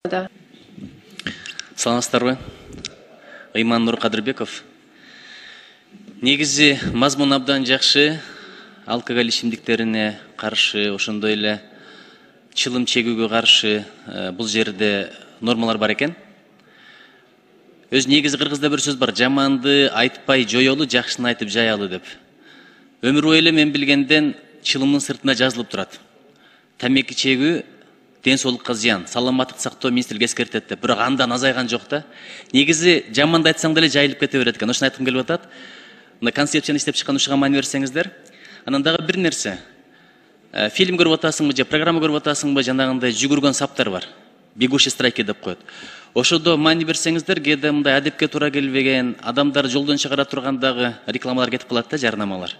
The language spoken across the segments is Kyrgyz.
Да. Саламатсыздарбы? Ыйман Нуркадырбеков. Негизи мазмун абдан жакшы, алкоголь ичимдиктерине каршы, ошондой эле чылым чегүүгө каршы бул жерде нормалар бар экен. Өз негизи кыргызда бир сөз бар: жаманды айтпай жоёлу, жакшыны айтып жаялы деп. Өмүр бою эле мен билгенден чылымдын сыртында жазылып турат: тамеки чегүү ден соолукка зыян, саламаттыкты сактоо министрлиги эскертет деп. Бирок андан азайган жок да. Негизи жаманды айтсаң деле жайылып кете берет экен. Ошону айткым келип атат. Мына концепцияны иштеп чыккан ушуга маани берсеңиздер. Анан дагы бир нерсе. Фильм көрүп атасыңбы же программа көрүп атасыңбы, жанагындай жүгүргөн саптар бар. Бегущий страйки деп коет. Ошодо маани берсеңиздер, кээде мындай адепке туура келбеген адамдар жолдон чыгара тургандагы рекламалар кетип калат да, жарнамалар.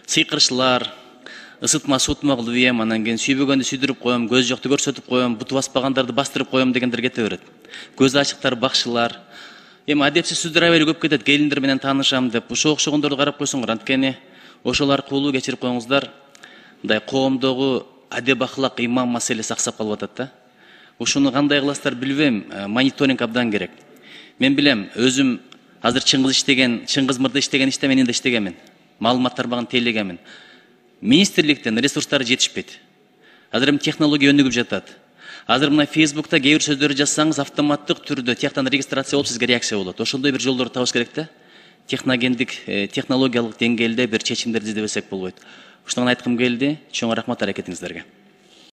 Сыйкырышлар, ысытма суутма кылып ийем, анан кийин сүйбөгөндү сүйдүрүп коем, көз жокту көрсөтүп коем, буту баспагандарды бастырып коем дегендер кете берет. Көзү ачыктар бакшылар. Эми адепсиз сөздөр аябай көп кетет. Келиндер менен таанышам деп, ошо окшогондорду карап койсоңор, анткени ошолар аркылуу кечирип коюңуздар, мындай коомдогу адеп ахлак, иман маселеси аксап калып атат да. Ушуну кандай кыласыздар билбейм, мониторинг абдан керек. Мен билем, өзүм азыр Чыңгыз мырда иштеген иште мен энди иштегенмин. Маалымат тармагын тейлегенмин. Министрликтен ресурстары жетишпейт. Азыр эми технология өнүгүп жатат. Азыр мына Facebook'та кээ бир сөздөрдү жазсаңыз, автоматтык түрдө тияктан регистрация болуп сизге реакция болот. Ошондой бир жолдорду табыш керек да. Технологиялык деңгээлде бир чечимдерди издебесек болбойт. Ушуну айткым келди. Чоң рахмат аракетиңиздерге.